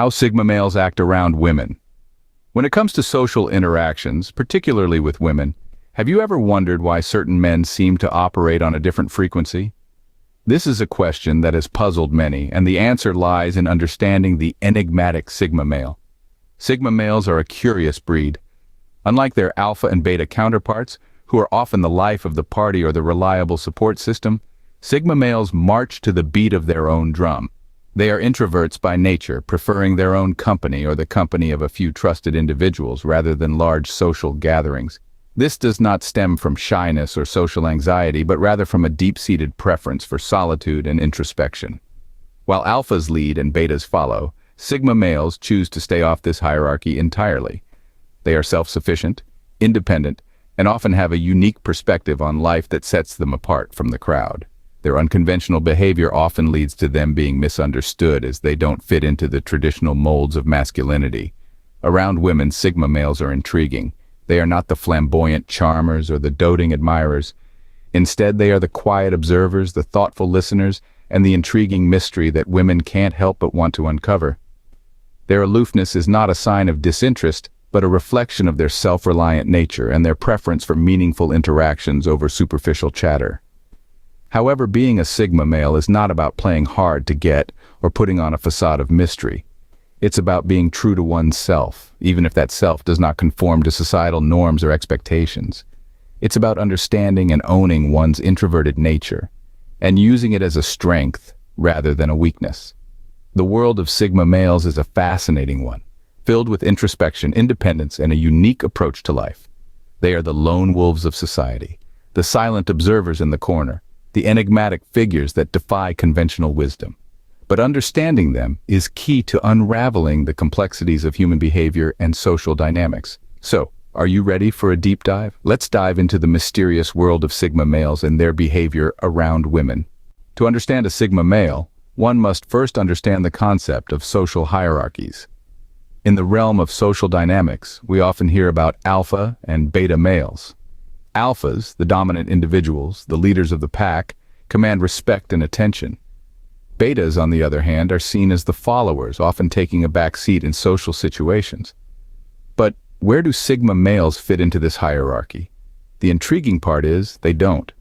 How Sigma males act around women. When it comes to social interactions, particularly with women, have you ever wondered why certain men seem to operate on a different frequency? This is a question that has puzzled many, and the answer lies in understanding the enigmatic Sigma male. Sigma males are a curious breed. Unlike their alpha and beta counterparts, who are often the life of the party or the reliable support system, Sigma males march to the beat of their own drum. They are introverts by nature, preferring their own company or the company of a few trusted individuals rather than large social gatherings. This does not stem from shyness or social anxiety, but rather from a deep-seated preference for solitude and introspection. While alphas lead and betas follow, Sigma males choose to stay off this hierarchy entirely. They are self-sufficient, independent, and often have a unique perspective on life that sets them apart from the crowd. Their unconventional behavior often leads to them being misunderstood as they don't fit into the traditional molds of masculinity. Around women, Sigma males are intriguing. They are not the flamboyant charmers or the doting admirers. Instead, they are the quiet observers, the thoughtful listeners, and the intriguing mystery that women can't help but want to uncover. Their aloofness is not a sign of disinterest, but a reflection of their self-reliant nature and their preference for meaningful interactions over superficial chatter. However, being a Sigma male is not about playing hard to get or putting on a facade of mystery. It's about being true to oneself, even if that self does not conform to societal norms or expectations. It's about understanding and owning one's introverted nature, and using it as a strength rather than a weakness. The world of Sigma males is a fascinating one, filled with introspection, independence, and a unique approach to life. They are the lone wolves of society, the silent observers in the corner, the enigmatic figures that defy conventional wisdom. But understanding them is key to unraveling the complexities of human behavior and social dynamics. So, are you ready for a deep dive? Let's dive into the mysterious world of Sigma males and their behavior around women. To understand a Sigma male, one must first understand the concept of social hierarchies. In the realm of social dynamics, we often hear about alpha and beta males. Alphas, the dominant individuals, the leaders of the pack, command respect and attention. Betas, on the other hand, are seen as the followers, often taking a back seat in social situations. But where do Sigma males fit into this hierarchy? The intriguing part is, they don't.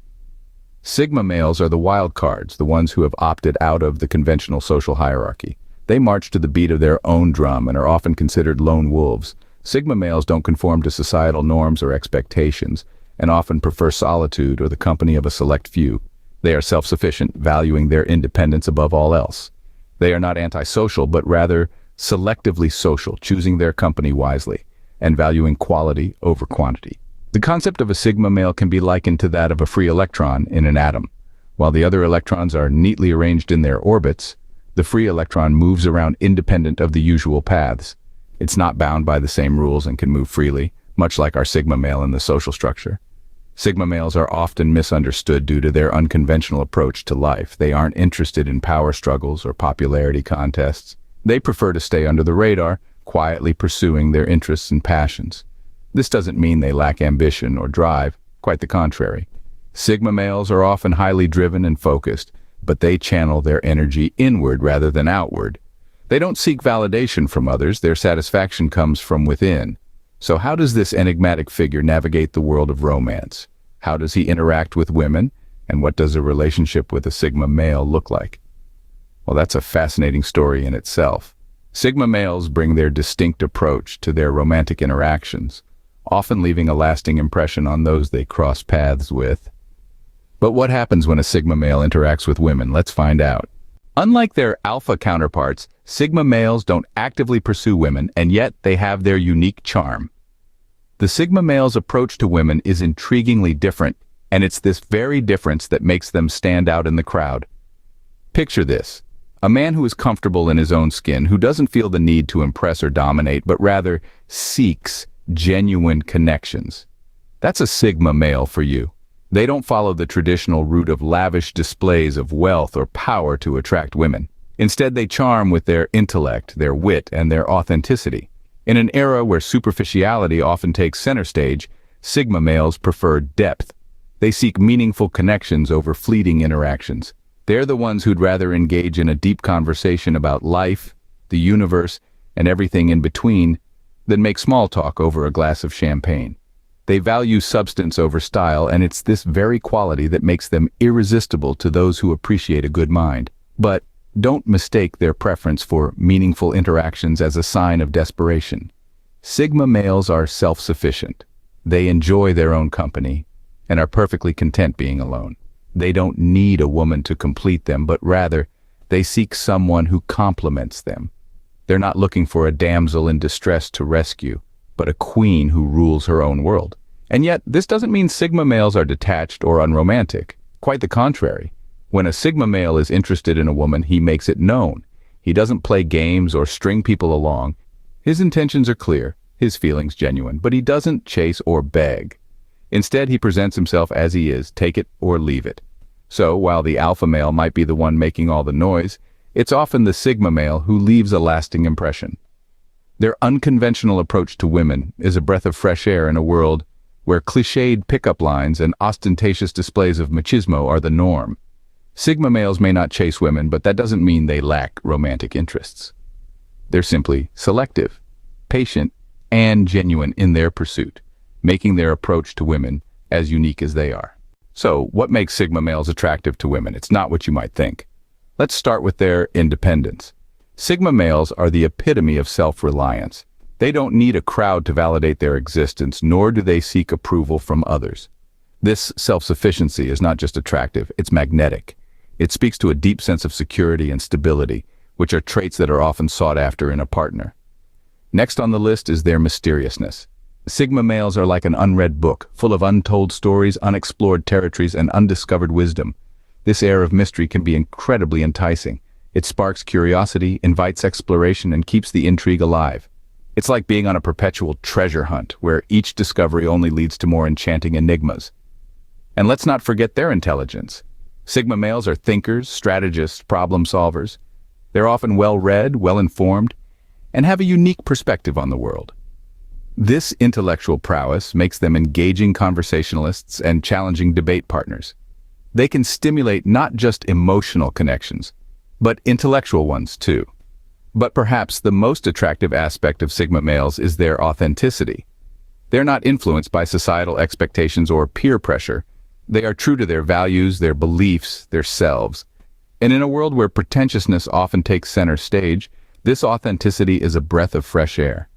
Sigma males are the wild cards, the ones who have opted out of the conventional social hierarchy. They march to the beat of their own drum and are often considered lone wolves. Sigma males don't conform to societal norms or expectations, and often prefer solitude or the company of a select few. They are self-sufficient, valuing their independence above all else. They are not antisocial, but rather selectively social, choosing their company wisely, and valuing quality over quantity. The concept of a Sigma male can be likened to that of a free electron in an atom. While the other electrons are neatly arranged in their orbits, the free electron moves around independent of the usual paths. It's not bound by the same rules and can move freely, much like our Sigma male in the social structure. Sigma males are often misunderstood due to their unconventional approach to life. They aren't interested in power struggles or popularity contests. They prefer to stay under the radar, quietly pursuing their interests and passions. This doesn't mean they lack ambition or drive, quite the contrary. Sigma males are often highly driven and focused, but they channel their energy inward rather than outward. They don't seek validation from others, their satisfaction comes from within. So how does this enigmatic figure navigate the world of romance? How does he interact with women? And what does a relationship with a Sigma male look like? Well, that's a fascinating story in itself. Sigma males bring their distinct approach to their romantic interactions, often leaving a lasting impression on those they cross paths with. But what happens when a Sigma male interacts with women? Let's find out. Unlike their alpha counterparts, Sigma males don't actively pursue women, and yet they have their unique charm. The Sigma male's approach to women is intriguingly different, and it's this very difference that makes them stand out in the crowd. Picture this: a man who is comfortable in his own skin, who doesn't feel the need to impress or dominate, but rather seeks genuine connections. That's a Sigma male for you. They don't follow the traditional route of lavish displays of wealth or power to attract women. Instead, they charm with their intellect, their wit, and their authenticity. In an era where superficiality often takes center stage, Sigma males prefer depth. They seek meaningful connections over fleeting interactions. They're the ones who'd rather engage in a deep conversation about life, the universe, and everything in between, than make small talk over a glass of champagne. They value substance over style, and it's this very quality that makes them irresistible to those who appreciate a good mind. But don't mistake their preference for meaningful interactions as a sign of desperation. Sigma males are self-sufficient. They enjoy their own company and are perfectly content being alone. They don't need a woman to complete them, but rather, they seek someone who complements them. They're not looking for a damsel in distress to rescue, but a queen who rules her own world. And yet, this doesn't mean Sigma males are detached or unromantic. Quite the contrary. When a Sigma male is interested in a woman, he makes it known. He doesn't play games or string people along. His intentions are clear, his feelings genuine, but he doesn't chase or beg. Instead, he presents himself as he is, take it or leave it. So, while the alpha male might be the one making all the noise, it's often the Sigma male who leaves a lasting impression. Their unconventional approach to women is a breath of fresh air in a world where cliched pickup lines and ostentatious displays of machismo are the norm. Sigma males may not chase women, but that doesn't mean they lack romantic interests. They're simply selective, patient, and genuine in their pursuit, making their approach to women as unique as they are. So, what makes Sigma males attractive to women? It's not what you might think. Let's start with their independence. Sigma males are the epitome of self-reliance. They don't need a crowd to validate their existence, nor do they seek approval from others. This self-sufficiency is not just attractive, it's magnetic. It speaks to a deep sense of security and stability, which are traits that are often sought after in a partner. Next on the list is their mysteriousness. Sigma males are like an unread book, full of untold stories, unexplored territories, and undiscovered wisdom. This air of mystery can be incredibly enticing. It sparks curiosity, invites exploration, and keeps the intrigue alive. It's like being on a perpetual treasure hunt, where each discovery only leads to more enchanting enigmas. And let's not forget their intelligence. Sigma males are thinkers, strategists, problem solvers. They're often well-read, well-informed, and have a unique perspective on the world. This intellectual prowess makes them engaging conversationalists and challenging debate partners. They can stimulate not just emotional connections, but intellectual ones too. But perhaps the most attractive aspect of Sigma males is their authenticity. They're not influenced by societal expectations or peer pressure. They are true to their values, their beliefs, their selves. And in a world where pretentiousness often takes center stage, this authenticity is a breath of fresh air.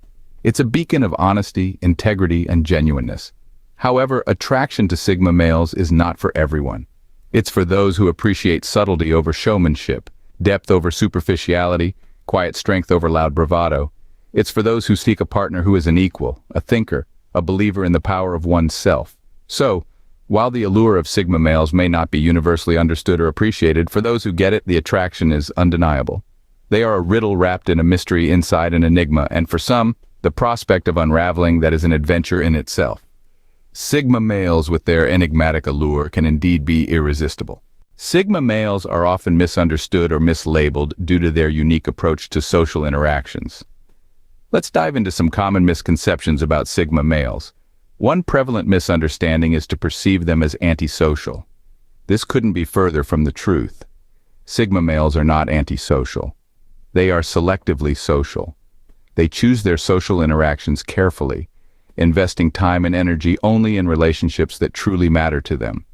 It's a beacon of honesty, integrity, and genuineness. However, attraction to Sigma males is not for everyone. It's for those who appreciate subtlety over showmanship, depth over superficiality, quiet strength over loud bravado. It's for those who seek a partner who is an equal, a thinker, a believer in the power of oneself. So, while the allure of Sigma males may not be universally understood or appreciated, for those who get it, the attraction is undeniable. They are a riddle wrapped in a mystery inside an enigma, and for some, the prospect of unraveling that is an adventure in itself. Sigma males with their enigmatic allure can indeed be irresistible. Sigma males are often misunderstood or mislabeled due to their unique approach to social interactions. Let's dive into some common misconceptions about Sigma males. One prevalent misunderstanding is to perceive them as antisocial. This couldn't be further from the truth. Sigma males are not antisocial. They are selectively social. They choose their social interactions carefully, investing time and energy only in relationships that truly matter to them.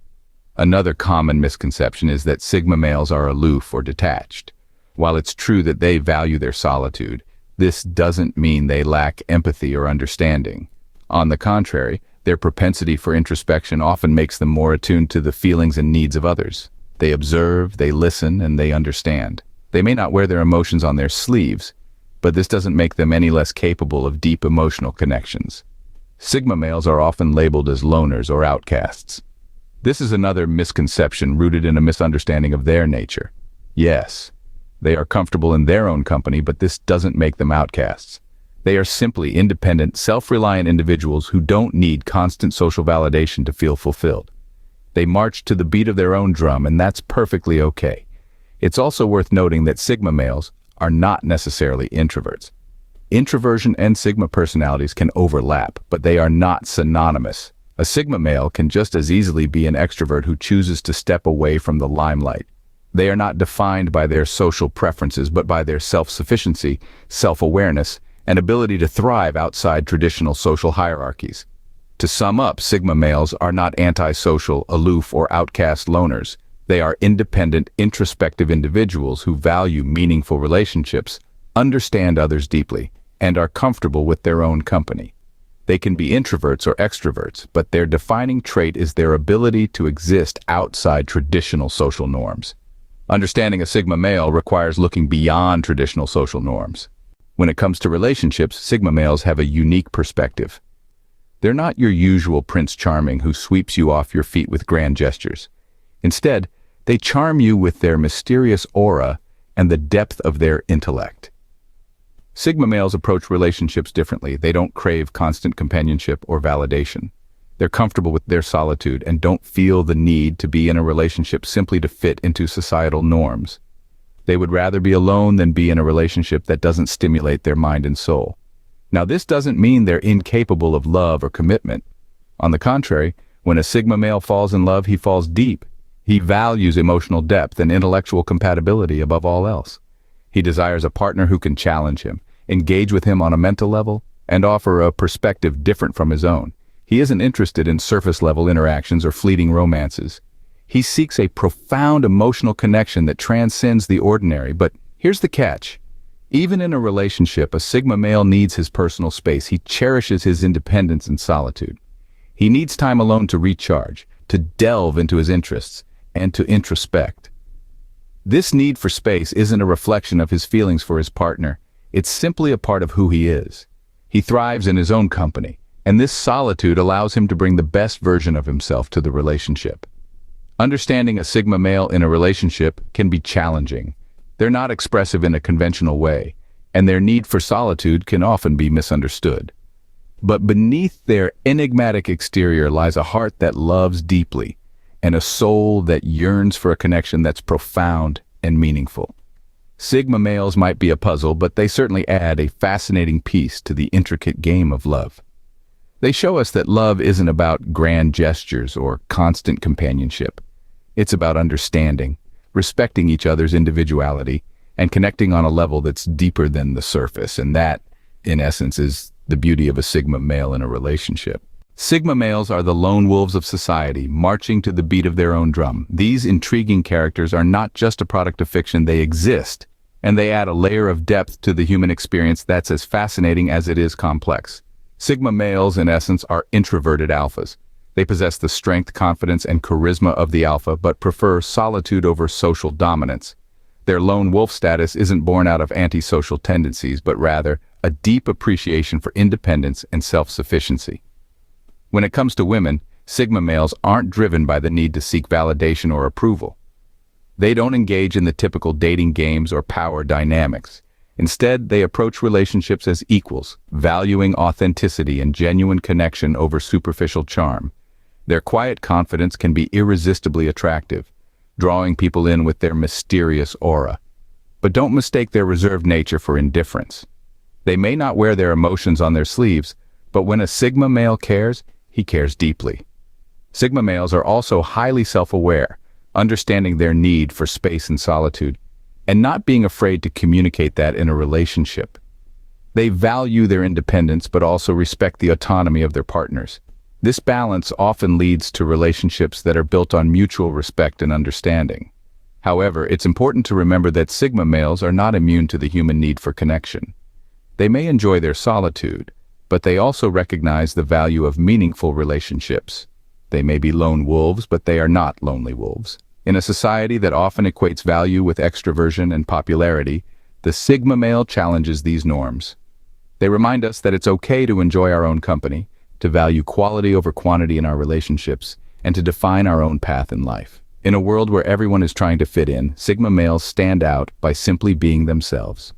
Another common misconception is that Sigma males are aloof or detached. While it's true that they value their solitude, this doesn't mean they lack empathy or understanding. On the contrary, their propensity for introspection often makes them more attuned to the feelings and needs of others. They observe, they listen, and they understand. They may not wear their emotions on their sleeves, but this doesn't make them any less capable of deep emotional connections. Sigma males are often labeled as loners or outcasts. This is another misconception rooted in a misunderstanding of their nature. Yes, they are comfortable in their own company, but this doesn't make them outcasts. They are simply independent, self-reliant individuals who don't need constant social validation to feel fulfilled. They march to the beat of their own drum, and that's perfectly okay. It's also worth noting that Sigma males are not necessarily introverts. Introversion and Sigma personalities can overlap, but they are not synonymous. A Sigma male can just as easily be an extrovert who chooses to step away from the limelight. They are not defined by their social preferences, but by their self-sufficiency, self-awareness, and ability to thrive outside traditional social hierarchies. To sum up, Sigma males are not antisocial, aloof, or outcast loners. They are independent, introspective individuals who value meaningful relationships, understand others deeply, and are comfortable with their own company. They can be introverts or extroverts, but their defining trait is their ability to exist outside traditional social norms. Understanding a Sigma male requires looking beyond traditional social norms. When it comes to relationships, Sigma males have a unique perspective. They're not your usual Prince Charming who sweeps you off your feet with grand gestures. Instead, they charm you with their mysterious aura and the depth of their intellect. Sigma males approach relationships differently. They don't crave constant companionship or validation. They're comfortable with their solitude and don't feel the need to be in a relationship simply to fit into societal norms. They would rather be alone than be in a relationship that doesn't stimulate their mind and soul. Now, this doesn't mean they're incapable of love or commitment. On the contrary, when a Sigma male falls in love, he falls deep. He values emotional depth and intellectual compatibility above all else. He desires a partner who can challenge him, engage with him on a mental level, and offer a perspective different from his own. He isn't interested in surface-level interactions or fleeting romances. He seeks a profound emotional connection that transcends the ordinary. But here's the catch. Even in a relationship, a Sigma male needs his personal space. He cherishes his independence and solitude. He needs time alone to recharge, to delve into his interests, and to introspect. This need for space isn't a reflection of his feelings for his partner. It's simply a part of who he is. He thrives in his own company, and this solitude allows him to bring the best version of himself to the relationship. Understanding a Sigma male in a relationship can be challenging. They're not expressive in a conventional way, and their need for solitude can often be misunderstood. But beneath their enigmatic exterior lies a heart that loves deeply, and a soul that yearns for a connection that's profound and meaningful. Sigma males might be a puzzle, but they certainly add a fascinating piece to the intricate game of love. They show us that love isn't about grand gestures or constant companionship. It's about understanding, respecting each other's individuality, and connecting on a level that's deeper than the surface. And that, in essence, is the beauty of a Sigma male in a relationship. Sigma males are the lone wolves of society, marching to the beat of their own drum. These intriguing characters are not just a product of fiction, they exist, and they add a layer of depth to the human experience that's as fascinating as it is complex. Sigma males, in essence, are introverted alphas. They possess the strength, confidence, and charisma of the alpha, but prefer solitude over social dominance. Their lone wolf status isn't born out of antisocial tendencies, but rather a deep appreciation for independence and self-sufficiency. When it comes to women, Sigma males aren't driven by the need to seek validation or approval. They don't engage in the typical dating games or power dynamics. Instead, they approach relationships as equals, valuing authenticity and genuine connection over superficial charm. Their quiet confidence can be irresistibly attractive, drawing people in with their mysterious aura. But don't mistake their reserved nature for indifference. They may not wear their emotions on their sleeves, but when a Sigma male cares, he cares deeply. Sigma males are also highly self-aware, understanding their need for space and solitude, and not being afraid to communicate that in a relationship. They value their independence but also respect the autonomy of their partners. This balance often leads to relationships that are built on mutual respect and understanding. However, it's important to remember that Sigma males are not immune to the human need for connection. They may enjoy their solitude, but they also recognize the value of meaningful relationships. They may be lone wolves, but they are not lonely wolves. In a society that often equates value with extroversion and popularity, the Sigma male challenges these norms. They remind us that it's okay to enjoy our own company, to value quality over quantity in our relationships, and to define our own path in life. In a world where everyone is trying to fit in, Sigma males stand out by simply being themselves.